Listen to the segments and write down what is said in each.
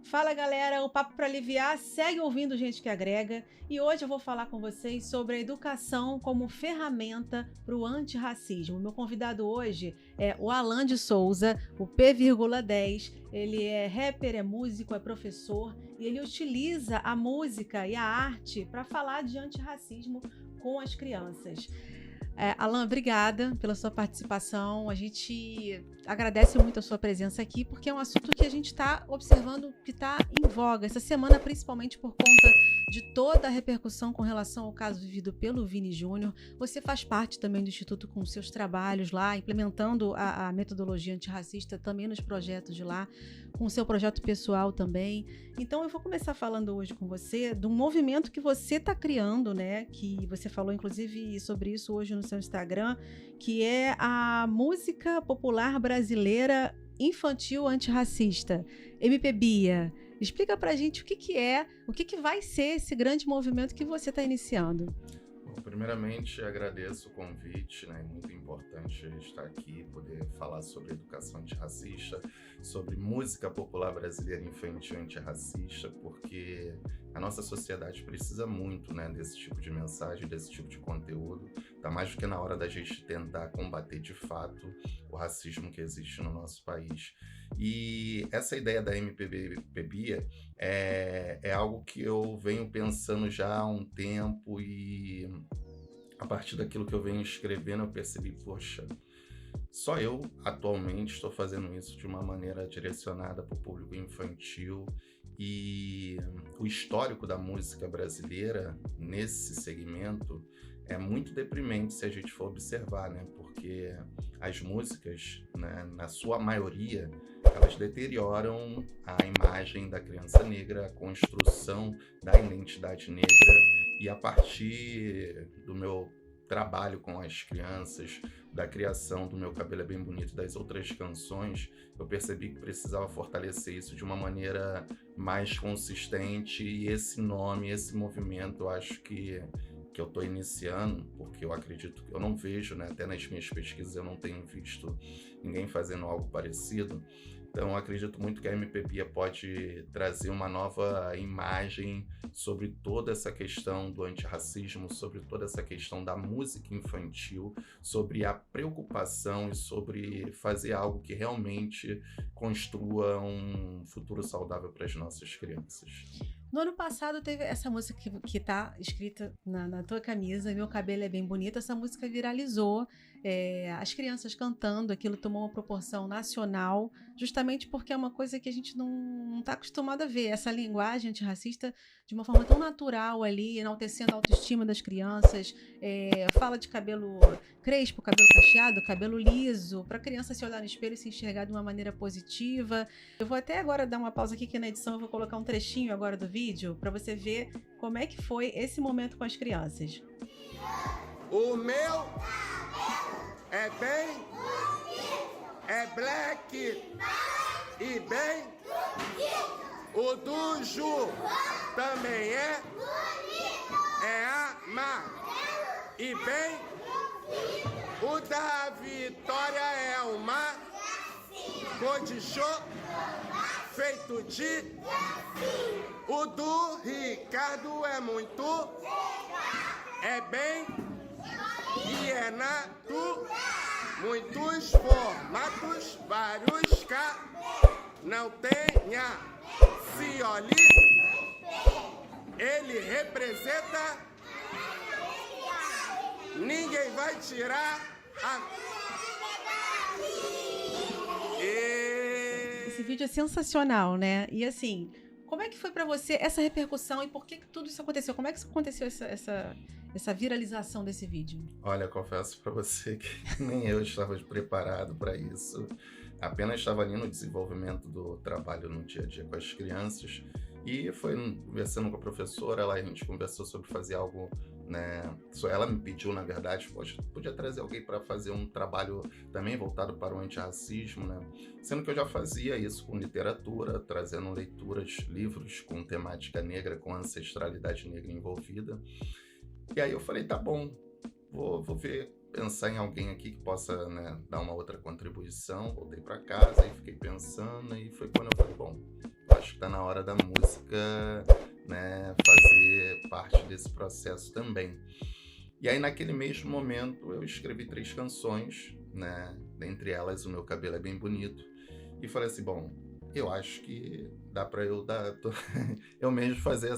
Fala galera, o Papo para Aliviar segue ouvindo Gente que Agrega e hoje eu vou falar com vocês sobre a educação como ferramenta para o antirracismo. Meu convidado hoje é o Alan de Souza, o P,10. Ele é rapper, é músico, é professor e ele utiliza a música e a arte para falar de antirracismo com as crianças. Alan, obrigada pela sua participação. A gente agradece muito a sua presença aqui, porque é um assunto que a gente está observando que está em voga essa semana, principalmente por conta de toda a repercussão com relação ao caso vivido pelo Vini Júnior. Você faz parte também do Instituto com seus trabalhos lá, implementando a metodologia antirracista também nos projetos de lá, com o seu projeto pessoal também. Então eu vou começar falando hoje com você de um movimento que você está criando, né? Que você falou inclusive sobre isso hoje no seu Instagram, que é a música popular brasileira infantil antirracista, MPBia. Explica pra gente o que é, o que vai ser esse grande movimento que você está iniciando. Bom, primeiramente, agradeço o convite, né? É muito importante estar aqui, poder falar sobre educação antirracista, sobre música popular brasileira infantil antirracista, porque a nossa sociedade precisa muito, né, desse tipo de mensagem, desse tipo de conteúdo. Tá mais do que na hora da gente tentar combater de fato o racismo que existe no nosso país. E essa ideia da MPBia é algo que eu venho pensando já há um tempo e a partir daquilo que eu venho escrevendo eu percebi, poxa, só eu atualmente estou fazendo isso de uma maneira direcionada para o público infantil e o histórico da música brasileira nesse segmento é muito deprimente se a gente for observar, né? Porque as músicas, né, na sua maioria, elas deterioram a imagem da criança negra, a construção da identidade negra e a partir do meu trabalho com as crianças, da criação do Meu Cabelo é Bem Bonito, das outras canções, eu percebi que precisava fortalecer isso de uma maneira mais consistente e esse nome, esse movimento, eu acho que eu estou iniciando, porque eu acredito que eu não vejo, né, até nas minhas pesquisas eu não tenho visto ninguém fazendo algo parecido. Então, eu acredito muito que a MPBia pode trazer uma nova imagem sobre toda essa questão do antirracismo, sobre toda essa questão da música infantil, sobre a preocupação e sobre fazer algo que realmente construa um futuro saudável para as nossas crianças. No ano passado teve essa música que tá escrita na tua camisa, Meu Cabelo é Bem Bonito, essa música viralizou, as crianças cantando, aquilo tomou uma proporção nacional, justamente porque é uma coisa que a gente não está acostumado a ver, essa linguagem antirracista de uma forma tão natural ali, enaltecendo a autoestima das crianças, fala de cabelo crespo, cabelo cacheado, cabelo liso, para a criança se olhar no espelho e se enxergar de uma maneira positiva. Eu vou até agora dar uma pausa aqui, que na edição eu vou colocar um trechinho agora do vídeo para você ver como é que foi esse momento com as crianças. O meu é bem, é black e bem, o do Ju também é amarelo e bem, o da Vitória é uma cor de show feito de, o do Ricardo é muito, é bem e é nato, muitos formatos, vários K, não tenha, se olhe, ele representa, ninguém vai tirar a... Esse vídeo é sensacional, né? E assim, como é que foi pra você essa repercussão e por que tudo isso aconteceu? Como é que aconteceu essa viralização desse vídeo? Olha, confesso para você que nem eu estava preparado para isso. Apenas estava ali no desenvolvimento do trabalho no dia a dia com as crianças e foi conversando com a professora, lá a gente conversou sobre fazer algo, né? Ela me pediu, na verdade, podia trazer alguém para fazer um trabalho também voltado para o antirracismo, né? Sendo que eu já fazia isso com literatura, trazendo leituras, livros com temática negra, com ancestralidade negra envolvida. E aí eu falei, tá bom, vou ver, pensar em alguém aqui que possa, né, dar uma outra contribuição. Voltei para casa e fiquei pensando e foi quando eu falei, bom, acho que está na hora da música, né, fazer parte desse processo também. E aí, naquele mesmo momento, eu escrevi 3 canções, né? Dentre elas, O Meu Cabelo é Bem Bonito. E falei assim, bom, eu acho que dá para eu mesmo fazer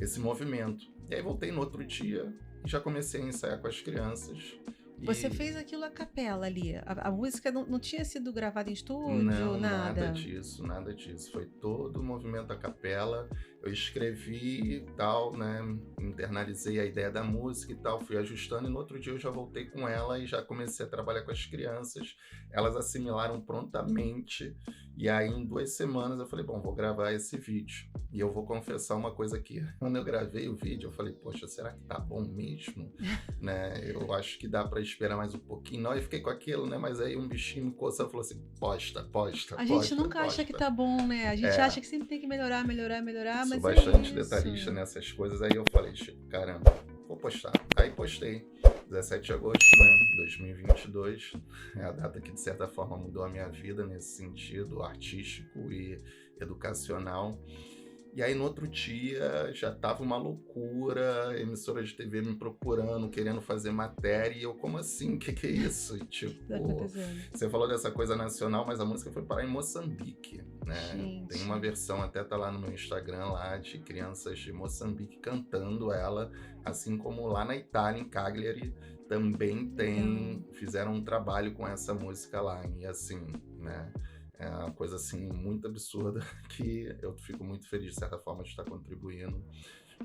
esse movimento. E aí voltei no outro dia e já comecei a ensaiar com as crianças. Você fez aquilo a capela ali? A música não tinha sido gravada em estúdio, não, nada? Nada disso. Foi todo o movimento a capela. Eu escrevi e tal, né? Internalizei a ideia da música e tal, fui ajustando. E no outro dia eu já voltei com ela e já comecei a trabalhar com as crianças. Elas assimilaram prontamente. E aí, em 2 semanas, eu falei, bom, vou gravar esse vídeo. E eu vou confessar uma coisa aqui. Quando eu gravei o vídeo, eu falei, poxa, será que tá bom mesmo? Né? Eu acho que dá pra esperar mais um pouquinho. Não, eu fiquei com aquilo, né? Mas aí um bichinho me coçou e falou assim, posta. A gente nunca acha que tá bom, né? A gente acha que sempre tem que melhorar, Sou mas bastante é detalhista nessas coisas. Aí eu falei, tipo, caramba, vou postar. Aí postei. 17 de agosto, né, 2022, é a data que de certa forma mudou a minha vida nesse sentido artístico e educacional. E aí no outro dia já tava uma loucura, emissora de TV me procurando, querendo fazer matéria, e eu, como assim? Que é isso? E, tipo, tá acontecendo. você falou dessa coisa nacional, mas a música foi parar em Moçambique, né? Gente. Tem uma versão, até tá lá no meu Instagram, lá, de crianças de Moçambique cantando ela, assim como lá na Itália, em Cagliari, também fizeram um trabalho com essa música lá, e assim, né? É uma coisa assim muito absurda que eu fico muito feliz de certa forma de estar contribuindo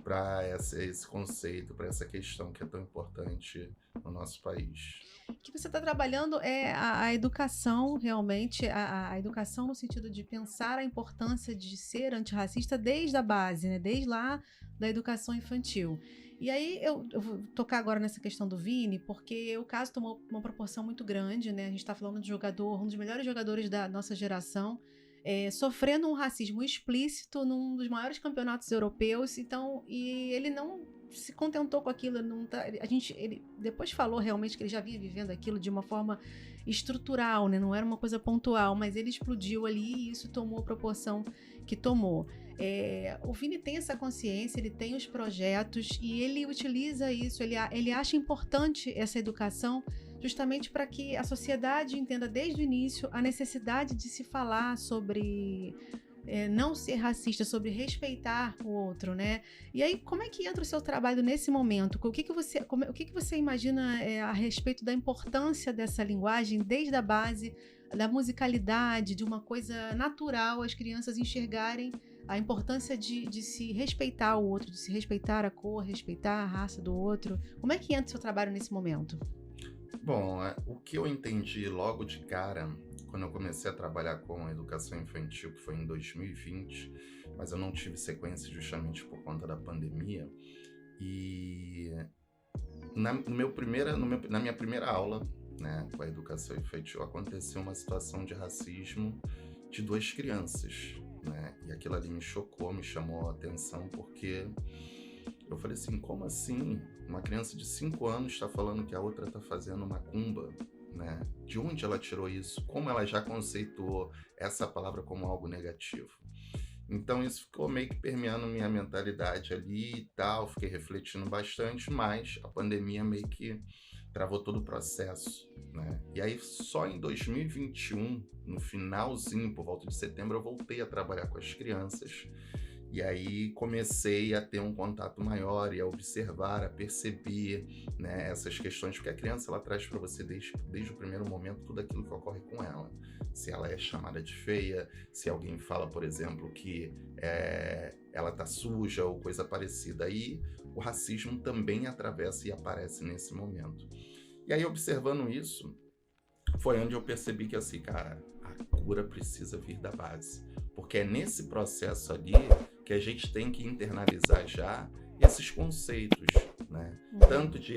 para esse conceito, para essa questão que é tão importante no nosso país. O que você está trabalhando é a educação, realmente, a educação no sentido de pensar a importância de ser antirracista desde a base, né? Desde lá da educação infantil. E aí eu vou tocar agora nessa questão do Vini, porque o caso tomou uma proporção muito grande, né? A gente está falando de jogador, um dos melhores jogadores da nossa geração, sofrendo um racismo explícito num dos maiores campeonatos europeus, então, e ele não se contentou com aquilo, ele depois falou realmente que ele já vinha vivendo aquilo de uma forma estrutural, né? Não era uma coisa pontual, mas ele explodiu ali e isso tomou a proporção que tomou. O Vini tem essa consciência, ele tem os projetos e ele utiliza isso, ele acha importante essa educação justamente para que a sociedade entenda desde o início a necessidade de se falar sobre não ser racista, sobre respeitar o outro, né? E aí, como é que entra o seu trabalho nesse momento? O que você imagina a respeito da importância dessa linguagem desde a base, da musicalidade, de uma coisa natural, as crianças enxergarem a importância de se respeitar o outro, de se respeitar a cor, respeitar a raça do outro? Como é que entra o seu trabalho nesse momento? Bom, o que eu entendi logo de cara, quando eu comecei a trabalhar com a educação infantil, que foi em 2020, mas eu não tive sequência justamente por conta da pandemia, e na minha primeira aula, né, com a educação infantil, aconteceu uma situação de racismo de 2 crianças, né, e aquilo ali me chocou, me chamou a atenção, porque eu falei assim, como assim? Uma criança de 5 anos está falando que a outra está fazendo macumba, né? De onde ela tirou isso? Como ela já conceituou essa palavra como algo negativo? Então isso ficou meio que permeando minha mentalidade ali e tal, fiquei refletindo bastante, mas a pandemia meio que travou todo o processo, né? E aí só em 2021, no finalzinho, por volta de setembro, eu voltei a trabalhar com as crianças. E aí comecei a ter um contato maior e a observar, a perceber, né, essas questões, porque a criança ela traz para você desde o primeiro momento tudo aquilo que ocorre com ela. Se ela é chamada de feia, se alguém fala, por exemplo, que ela tá suja ou coisa parecida. Aí o racismo também atravessa e aparece nesse momento. E aí observando isso, foi onde eu percebi que assim, cara, a cura precisa vir da base. Porque é nesse processo ali que a gente tem que internalizar já esses conceitos, né? Tanto de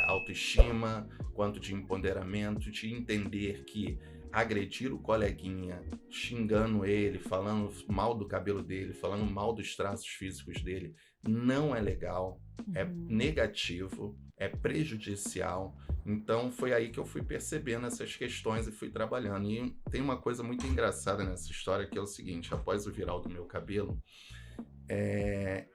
autoestima, quanto de empoderamento, de entender que agredir o coleguinha, xingando ele, falando mal do cabelo dele, falando mal dos traços físicos dele, não é legal, é negativo, é prejudicial. Então foi aí que eu fui percebendo essas questões e fui trabalhando. E tem uma coisa muito engraçada nessa história, que é o seguinte: após o viral do meu cabelo,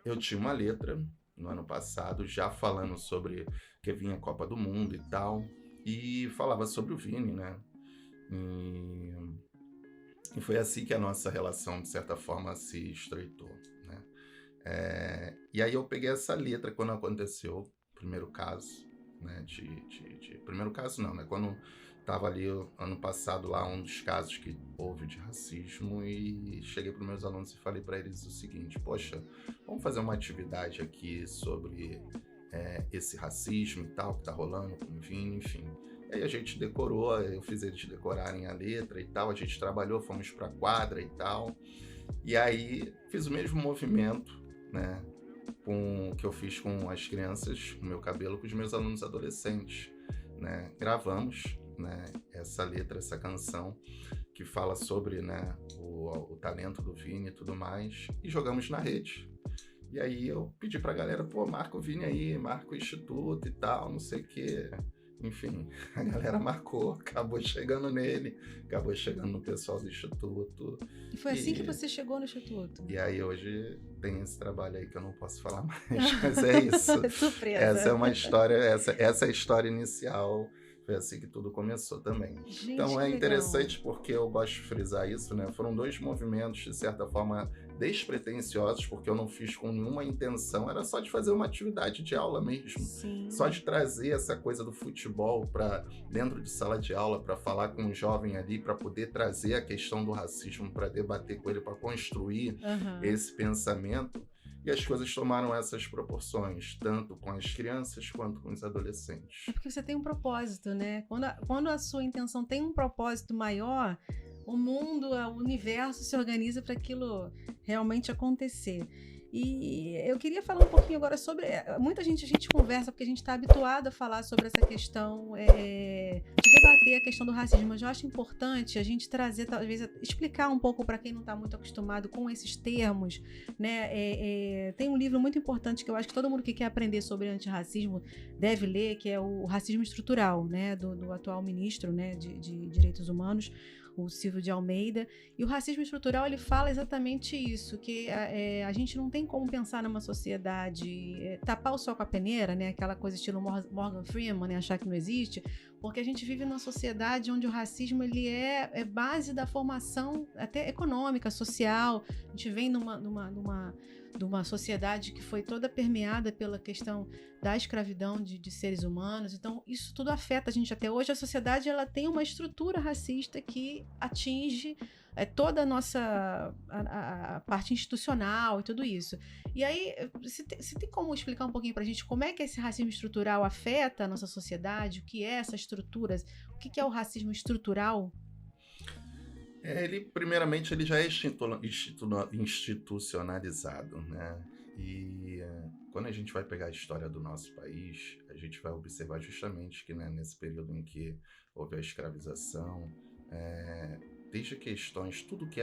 eu tinha uma letra no ano passado já falando sobre que vinha a Copa do Mundo e tal, e falava sobre o Vini, né? E foi assim que a nossa relação, de certa forma, se estreitou, né? E aí eu peguei essa letra quando aconteceu o primeiro caso, né? Primeiro caso não, né? Quando estava ali ano passado lá um dos casos que houve de racismo, e cheguei para os meus alunos e falei para eles o seguinte: poxa, vamos fazer uma atividade aqui sobre esse racismo e tal que tá rolando com o Vini, enfim. Aí a gente decorou, eu fiz eles decorarem a letra e tal, a gente trabalhou, fomos pra quadra e tal, e aí fiz o mesmo movimento, né, que eu fiz com as crianças, o meu cabelo, com os meus alunos adolescentes, né, gravamos, né, essa letra, essa canção, que fala sobre, né, o talento do Vini e tudo mais, e jogamos na rede. E aí eu pedi pra galera, pô, marca o Vini aí, marca o Instituto e tal, não sei o quê. Enfim, a galera marcou, acabou chegando nele, acabou chegando no pessoal do Instituto. E foi assim que você chegou no Instituto? E aí hoje tem esse trabalho aí que eu não posso falar mais, mas é isso. Surpresa. Essa é uma história, essa é a história inicial. Foi assim que tudo começou também. Gente, então é que interessante porque eu gosto de frisar isso, né? Foram dois movimentos, de certa forma, despretensiosos, porque eu não fiz com nenhuma intenção, era só de fazer uma atividade de aula mesmo. Sim. Só de trazer essa coisa do futebol para dentro de sala de aula, para falar com um jovem ali, para poder trazer a questão do racismo, para debater com ele, para construir esse pensamento. E as coisas tomaram essas proporções, tanto com as crianças quanto com os adolescentes. É porque você tem um propósito, né? Quando a sua intenção tem um propósito maior, o mundo, o universo se organiza para aquilo realmente acontecer. E eu queria falar um pouquinho agora sobre... Muita gente, a gente conversa porque a gente está habituado a falar sobre essa questão, de debater a questão do racismo, mas eu acho importante a gente trazer, talvez, explicar um pouco para quem não está muito acostumado com esses termos, né? Tem um livro muito importante que eu acho que todo mundo que quer aprender sobre antirracismo deve ler, que é o Racismo Estrutural, né? Do atual ministro, né? de Direitos Humanos, o Silvio de Almeida. E o racismo estrutural, ele fala exatamente isso, que a gente não tem como pensar numa sociedade, tapar o sol com a peneira, né? Aquela coisa estilo Morgan Freeman, né? Achar que não existe, porque a gente vive numa sociedade onde o racismo ele é base da formação até econômica, social. A gente vem de uma sociedade que foi toda permeada pela questão da escravidão de seres humanos. Então, isso tudo afeta a gente até hoje. A sociedade ela tem uma estrutura racista que atinge toda a nossa a parte institucional e tudo isso. E aí, você tem como explicar um pouquinho pra gente como é que esse racismo estrutural afeta a nossa sociedade? O que é essas estruturas? O que é o racismo estrutural? Primeiramente, ele já é institucionalizado, né? E quando a gente vai pegar a história do nosso país, a gente vai observar justamente que, né, nesse período em que houve a escravização, desde questões, tudo que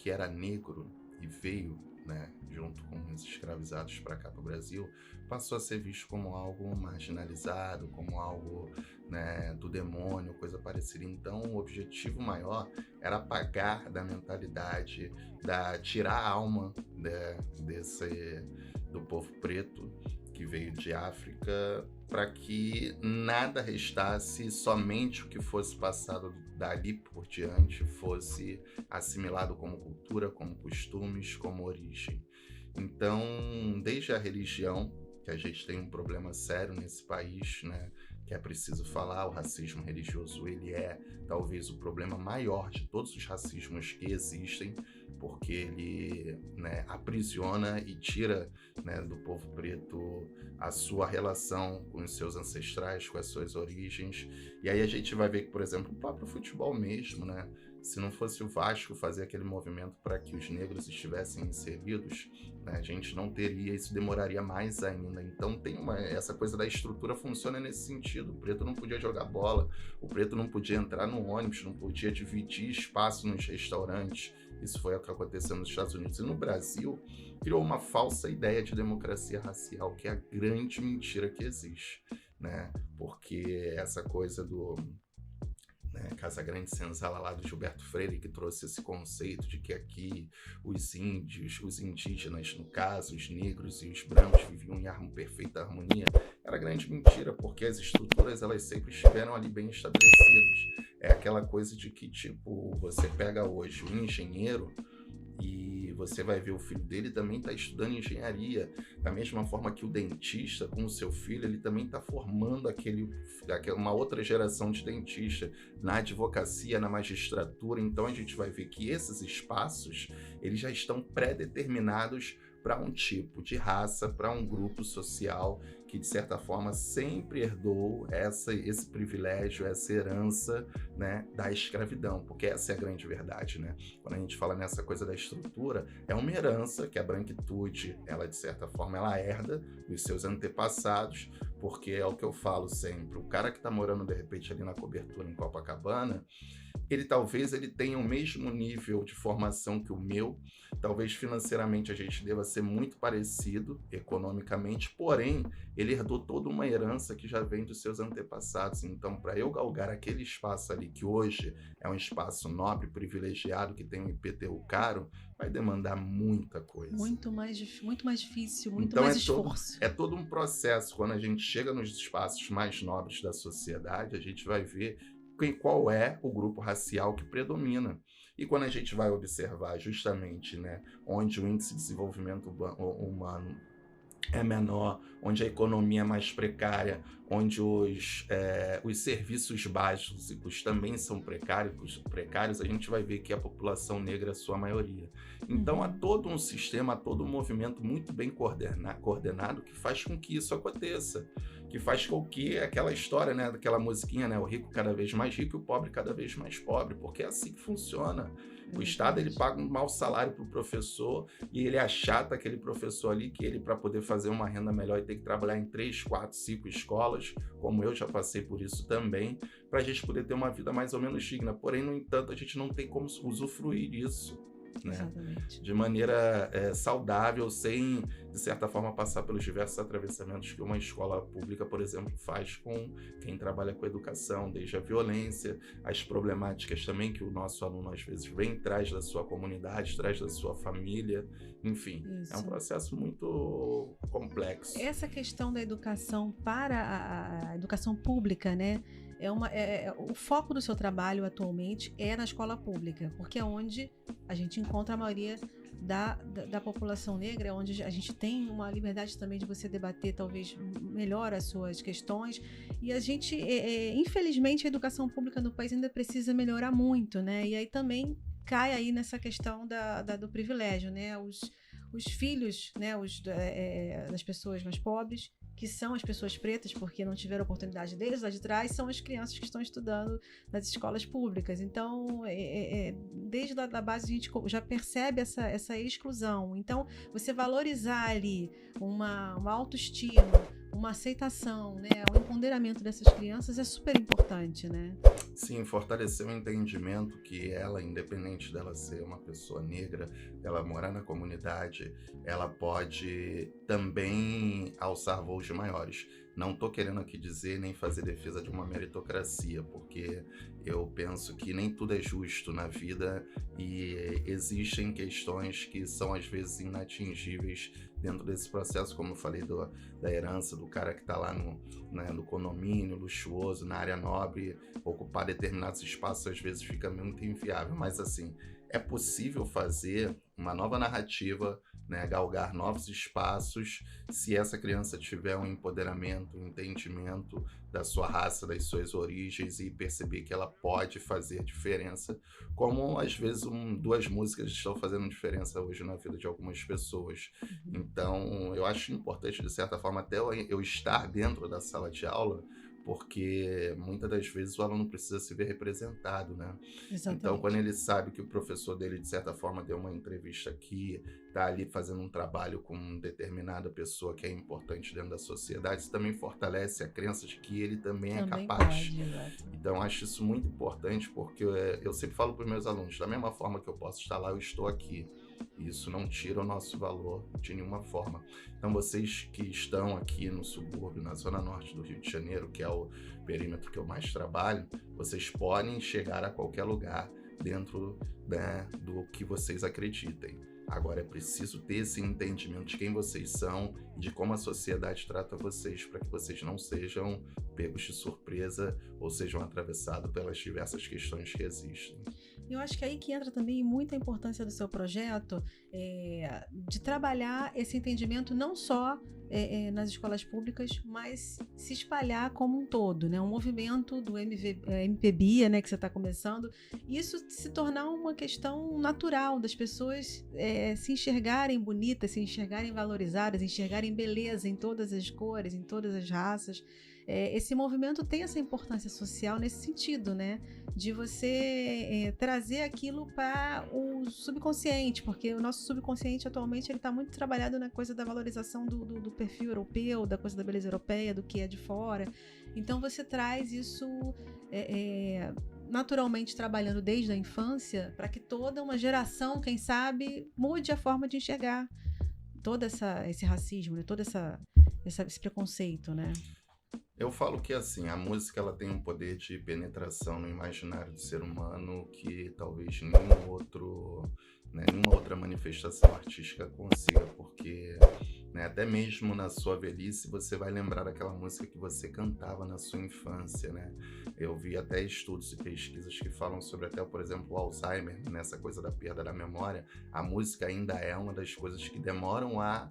era negro e veio, né, junto com os escravizados para cá para o Brasil, passou a ser visto como algo marginalizado, como algo, né, do demônio, coisa parecida. Então, o objetivo maior era apagar da mentalidade, tirar a alma, né, do povo preto que veio de África, para que nada restasse, somente o que fosse passado dali por diante fosse assimilado como cultura, como costumes, como origem. Então, desde a religião, que a gente tem um problema sério nesse país, né, que é preciso falar, o racismo religioso, ele é talvez o problema maior de todos os racismos que existem, porque ele, né, aprisiona e tira, né, do povo preto a sua relação com os seus ancestrais, com as suas origens. E aí a gente vai ver que, por exemplo, o próprio futebol mesmo, né, se não fosse o Vasco fazer aquele movimento para que os negros estivessem inseridos, né, a gente não teria, isso demoraria mais ainda. Então essa coisa da estrutura funciona nesse sentido. O preto não podia jogar bola, o preto não podia entrar no ônibus, não podia dividir espaço nos restaurantes. Isso foi o que aconteceu nos Estados Unidos. E no Brasil, criou uma falsa ideia de democracia racial, que é a grande mentira que existe, né? Porque essa coisa do... Casa Grande Senzala lá do Gilberto Freire, que trouxe esse conceito de que aqui os índios, os indígenas, no caso, os negros e os brancos viviam em perfeita harmonia, era grande mentira, porque as estruturas elas sempre estiveram ali bem estabelecidas. É aquela coisa de que, tipo, você pega hoje um engenheiro e você vai ver o filho dele também está estudando engenharia, da mesma forma que o dentista com o seu filho, ele também está formando uma outra geração de dentista na advocacia, na magistratura. Então a gente vai ver que esses espaços, eles já estão pré-determinados para um tipo de raça, para um grupo social que, de certa forma, sempre herdou esse privilégio, essa herança, né, da escravidão, porque essa é a grande verdade, né? Quando a gente fala nessa coisa da estrutura, é uma herança que a branquitude, ela, de certa forma, ela herda dos seus antepassados, porque é o que eu falo sempre, o cara que está morando, de repente, ali na cobertura em Copacabana, talvez ele tenha o mesmo nível de formação que o meu, talvez financeiramente a gente deva ser muito parecido, economicamente, porém, ele herdou toda uma herança que já vem dos seus antepassados. Então, para eu galgar aquele espaço ali, que hoje é um espaço nobre, privilegiado, que tem um IPTU caro, vai demandar muita coisa. Muito mais difícil, muito então, mais esforço. É todo um processo. Quando a gente chega nos espaços mais nobres da sociedade, a gente vai ver qual é o grupo racial que predomina. E quando a gente vai observar justamente, né, onde o índice de desenvolvimento humano é menor, onde a economia é mais precária, onde os serviços básicos também são precários, a gente vai ver que a população negra é a sua maioria. Então há todo um sistema, há todo um movimento muito bem coordenado que faz com que isso aconteça, que faz com que aquela história, né, daquela musiquinha, né, o rico cada vez mais rico e o pobre cada vez mais pobre, porque é assim que funciona. O Estado, ele paga um mau salário para o professor e ele achata aquele professor ali que ele, para poder fazer uma renda melhor, ele tem que trabalhar em 3, 4, 5 escolas, como eu já passei por isso também, para a gente poder ter uma vida mais ou menos digna. Porém, no entanto, a gente não tem como usufruir disso, né, de maneira saudável, sem, de certa forma, passar pelos diversos atravessamentos que uma escola pública, por exemplo, faz com quem trabalha com educação, desde a violência, as problemáticas também que o nosso aluno, às vezes, traz da sua comunidade, traz da sua família, enfim, isso. É um processo muito complexo. Essa questão da educação para a educação pública, né? O foco do seu trabalho atualmente é na escola pública, porque é onde a gente encontra a maioria da população negra, é onde a gente tem uma liberdade também de você debater talvez melhor as suas questões, e a gente, infelizmente, a educação pública no país ainda precisa melhorar muito, né? E aí também cai aí nessa questão do privilégio, né? Os filhos, né, das pessoas mais pobres, que são as pessoas pretas, porque não tiveram oportunidade deles lá de trás, são as crianças que estão estudando nas escolas públicas. Então, desde a base, a gente já percebe essa exclusão. Então, você valorizar ali uma autoestima, uma aceitação, né, o empoderamento dessas crianças é super importante, né? Sim, fortalecer o entendimento que ela, independente dela ser uma pessoa negra, ela morar na comunidade, ela pode também alçar voos maiores. Não estou querendo aqui dizer nem fazer defesa de uma meritocracia, porque eu penso que nem tudo é justo na vida e existem questões que são às vezes inatingíveis dentro desse processo, como eu falei da herança do cara que está lá no condomínio luxuoso, na área nobre, ocupar determinados espaços às vezes fica muito inviável, mas assim, é possível fazer uma nova narrativa, né, galgar novos espaços, se essa criança tiver um empoderamento, um entendimento da sua raça, das suas origens e perceber que ela pode fazer diferença, como às vezes 2 músicas estão fazendo diferença hoje na vida de algumas pessoas. Então, eu acho importante, de certa forma, até eu estar dentro da sala de aula, porque muitas das vezes o aluno precisa se ver representado, né? Exatamente. Então, quando ele sabe que o professor dele, de certa forma, deu uma entrevista aqui, está ali fazendo um trabalho com determinada pessoa que é importante dentro da sociedade, isso também fortalece a crença de que ele também é capaz. Pode, exato. Então, acho isso muito importante, porque eu sempre falo para os meus alunos, da mesma forma que eu posso estar lá, eu estou aqui. Isso não tira o nosso valor de nenhuma forma. Então, vocês que estão aqui no subúrbio, na zona norte do Rio de Janeiro, que é o perímetro que eu mais trabalho, vocês podem chegar a qualquer lugar dentro, né, do que vocês acreditem. Agora é preciso ter esse entendimento de quem vocês são e de como a sociedade trata vocês, para que vocês não sejam pegos de surpresa ou sejam atravessados pelas diversas questões que existem. Eu acho que aí que entra também muita importância do seu projeto, de trabalhar esse entendimento não só nas escolas públicas, mas se espalhar como um todo, né? Um movimento do MPBia, né, que você está começando, isso se tornar uma questão natural das pessoas se enxergarem bonitas, se enxergarem valorizadas, enxergarem beleza em todas as cores, em todas as raças. Esse movimento tem essa importância social nesse sentido, né? De você trazer aquilo para o subconsciente, porque o nosso subconsciente atualmente ele está muito trabalhado na coisa da valorização do perfil europeu, da coisa da beleza europeia, do que é de fora. Então você traz isso naturalmente trabalhando desde a infância para que toda uma geração, quem sabe, mude a forma de enxergar todo esse racismo, né? Todo esse preconceito, né? Eu falo que assim, a música ela tem um poder de penetração no imaginário do ser humano que talvez nenhuma outra manifestação artística consiga, porque né, até mesmo na sua velhice você vai lembrar daquela música que você cantava na sua infância, né? Eu vi até estudos e pesquisas que falam sobre até, por exemplo, o Alzheimer, nessa coisa da perda da memória. A música ainda é uma das coisas que demoram a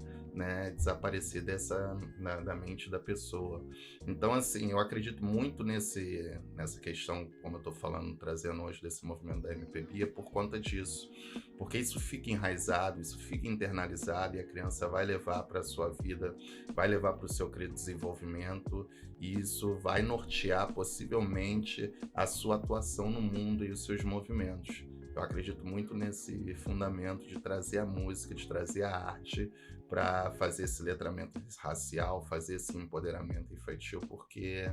desaparecer da mente da pessoa. Então, assim, eu acredito muito nessa questão, como eu estou falando, trazendo hoje desse movimento da MPBia, por conta disso. Porque isso fica enraizado, isso fica internalizado e a criança vai levar para a sua vida, vai levar para o seu desenvolvimento e isso vai nortear possivelmente a sua atuação no mundo e os seus movimentos. Eu acredito muito nesse fundamento de trazer a música, de trazer a arte para fazer esse letramento racial, fazer esse empoderamento infantil, porque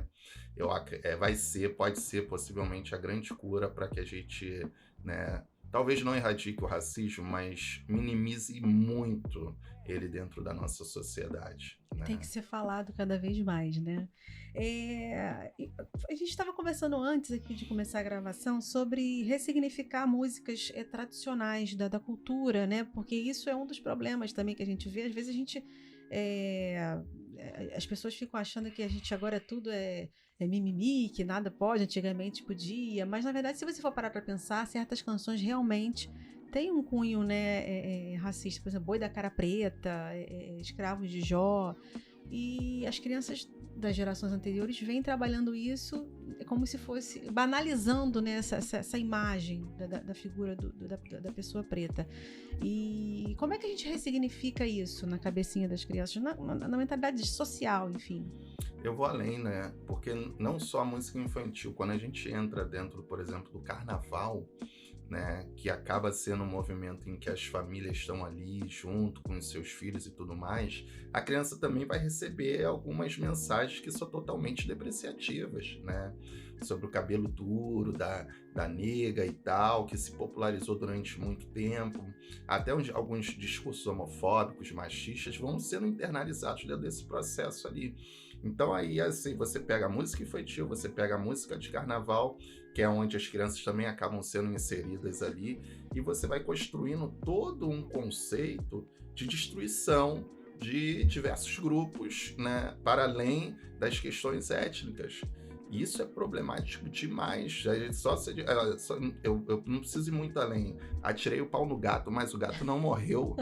pode ser possivelmente a grande cura para que a gente, né, talvez não erradique o racismo, mas minimize muito ele dentro da nossa sociedade. Né? Tem que ser falado cada vez mais, né? A gente estava conversando antes aqui de começar a gravação sobre ressignificar músicas tradicionais da cultura, né? Porque isso é um dos problemas também que a gente vê. Às vezes a gente... as pessoas ficam achando que a gente agora tudo é mimimi, que nada pode, antigamente podia, mas na verdade se você for parar para pensar, certas canções realmente têm um cunho, né, racista, por exemplo, Boi da Cara Preta, Escravos de Jó, e as crianças das gerações anteriores vêm trabalhando isso como se fosse, banalizando, né, essa imagem da figura da pessoa preta. E como é que a gente ressignifica isso na cabecinha das crianças, na mentalidade social, enfim? Eu vou além, né? Porque não só a música infantil, quando a gente entra dentro, por exemplo, do carnaval, né, que acaba sendo um movimento em que as famílias estão ali junto com os seus filhos e tudo mais, a criança também vai receber algumas mensagens que são totalmente depreciativas, né? Sobre o cabelo duro da nega e tal, que se popularizou durante muito tempo. Até alguns discursos homofóbicos, machistas, vão sendo internalizados dentro desse processo ali. Então aí, assim, você pega a música infantil, você pega a música de carnaval, que é onde as crianças também acabam sendo inseridas ali, e você vai construindo todo um conceito de destruição de diversos grupos, né, para além das questões étnicas. E isso é problemático demais. Eu não preciso ir muito além. Atirei o pau no gato, mas o gato não morreu.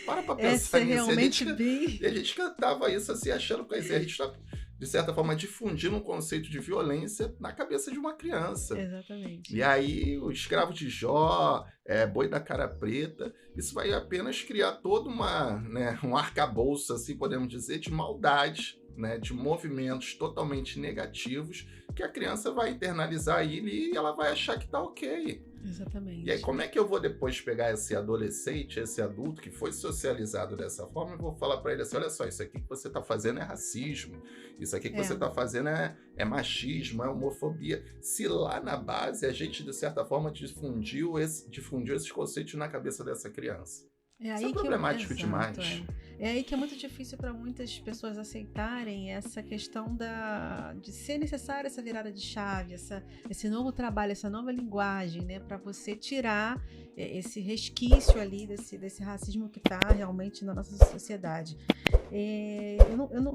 Para pensar nisso. E a gente cantava isso assim, achando que a gente está, de certa forma, difundindo um conceito de violência na cabeça de uma criança. Exatamente. E aí, o Escravo de Jó, Boi da Cara Preta, isso vai apenas criar todo um arcabouço, assim, podemos dizer, de maldade né, de movimentos totalmente negativos que a criança vai internalizar ele e ela vai achar que tá ok. Exatamente. E aí, como é que eu vou depois pegar esse adolescente, esse adulto que foi socializado dessa forma e vou falar para ele assim, olha só, isso aqui que você tá fazendo é racismo, isso aqui que você tá fazendo é machismo, é homofobia. Se lá na base a gente, de certa forma, difundiu esses conceitos na cabeça dessa criança. Isso é problemático demais. É aí que é muito difícil para muitas pessoas aceitarem essa questão de ser necessária essa virada de chave, esse novo trabalho, essa nova linguagem, né, para você tirar esse resquício ali desse racismo que está realmente na nossa sociedade.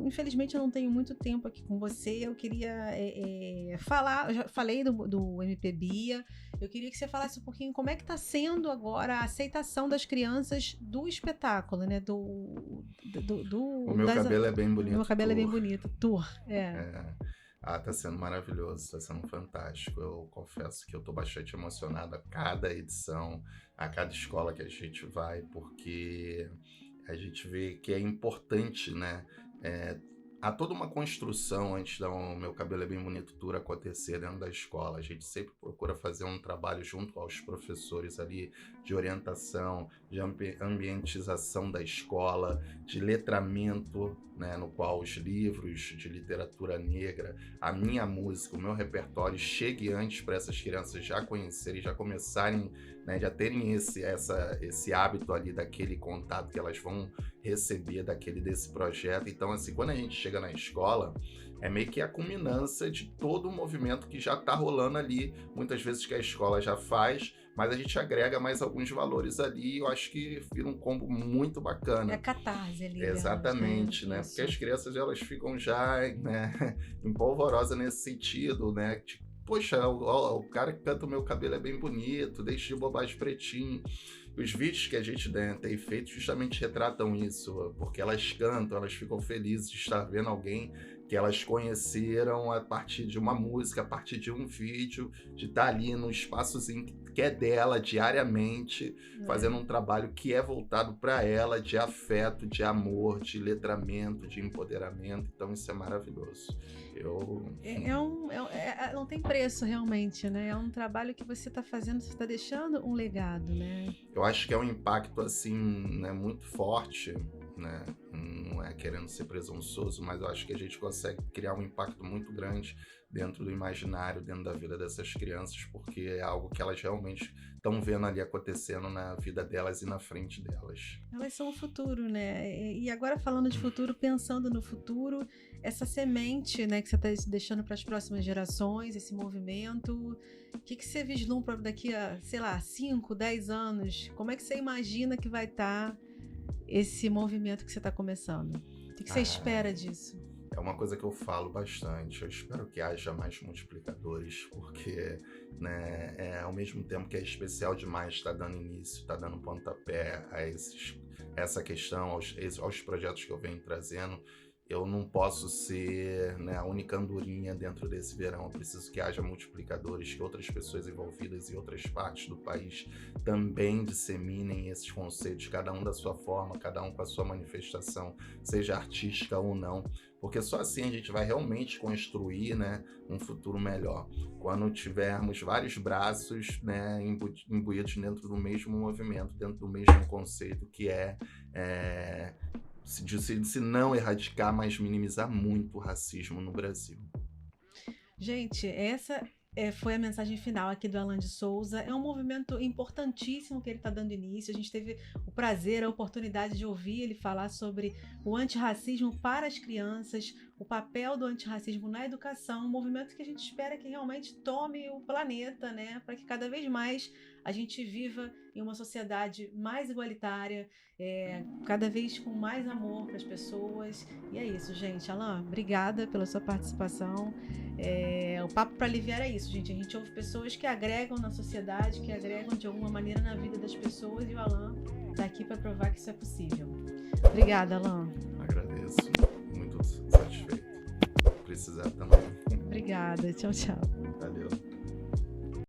Infelizmente, eu não tenho muito tempo aqui com você. Eu queria falar, eu já falei do MPBia. Eu queria que você falasse um pouquinho como é que está sendo agora a aceitação das crianças do espetáculo, né? O Meu Cabelo é Bem Bonito. O Meu Cabelo é Bem Bonito, tour. Tá sendo maravilhoso, tá sendo fantástico. Eu confesso que eu tô bastante emocionado a cada edição, a cada escola que a gente vai, porque a gente vê que é importante, né? Há toda uma construção antes da Meu Cabelo é Bem Bonito tour acontecer dentro da escola. A gente sempre procura fazer um trabalho junto aos professores ali de orientação, de ambientização da escola, de letramento, né, no qual os livros de literatura negra, a minha música, o meu repertório chegue antes para essas crianças já conhecerem, já começarem, né, já terem esse hábito ali daquele contato que elas vão receber desse projeto. Então, assim, quando a gente chega na escola, é meio que a culminância de todo o movimento que já está rolando ali, muitas vezes que a escola já faz, mas a gente agrega mais alguns valores ali e eu acho que vira um combo muito bacana. É a catarse ali. Exatamente, né? Porque as crianças, elas ficam já, né, empolvorosas nesse sentido, né? Tipo, poxa, o cara que canta O Meu Cabelo é Bem Bonito, deixa de bobagem pretinho. Os vídeos que a gente, né, tem feito justamente retratam isso, porque elas cantam, elas ficam felizes de estar vendo alguém que elas conheceram a partir de uma música, a partir de um vídeo, de estar ali no espaçozinho que é dela diariamente, fazendo um trabalho que é voltado para ela, de afeto, de amor, de letramento, de empoderamento. Então isso é maravilhoso. Não tem preço realmente, né? É um trabalho que você está fazendo, você está deixando um legado, né? Eu acho que é um impacto assim, né, muito forte, né? Não é querendo ser presunçoso, mas eu acho que a gente consegue criar um impacto muito grande dentro do imaginário, dentro da vida dessas crianças, porque é algo que elas realmente estão vendo ali acontecendo na vida delas e na frente delas. Elas são o futuro, né? E agora falando de futuro, pensando no futuro, essa semente, né, que você está deixando para as próximas gerações, esse movimento, o que você vislumbra daqui a, sei lá, 5, 10 anos? Como é que você imagina que vai estar esse movimento que você está começando? O que você espera disso? É uma coisa que eu falo bastante. Eu espero que haja mais multiplicadores, porque, né, ao mesmo tempo que é especial demais estar dando início, está dando pontapé a essa questão, aos projetos que eu venho trazendo, eu não posso ser, né, a única andorinha dentro desse verão. Eu preciso que haja multiplicadores, que outras pessoas envolvidas em outras partes do país também disseminem esses conceitos, cada um da sua forma, cada um com a sua manifestação, seja artística ou não. Porque só assim a gente vai realmente construir, né, um futuro melhor. Quando tivermos vários braços, né, imbuídos dentro do mesmo movimento, dentro do mesmo conceito, que se não erradicar, mas minimizar muito o racismo no Brasil. Gente, essa foi a mensagem final aqui do Alan de Souza. É um movimento importantíssimo que ele está dando início. A gente teve o prazer, a oportunidade de ouvir ele falar sobre o antirracismo para as crianças, o papel do antirracismo na educação, um movimento que a gente espera que realmente tome o planeta, né, para que cada vez mais a gente viva em uma sociedade mais igualitária, cada vez com mais amor para as pessoas. E é isso, gente. Alan, obrigada pela sua participação. O Papo para Aliviar é isso, gente. A gente ouve pessoas que agregam na sociedade, que agregam de alguma maneira na vida das pessoas, e o Alan está aqui para provar que isso é possível. Obrigada, Alan. Agradeço. Muito satisfeito. Precisar também. Obrigada. Tchau, tchau. Valeu.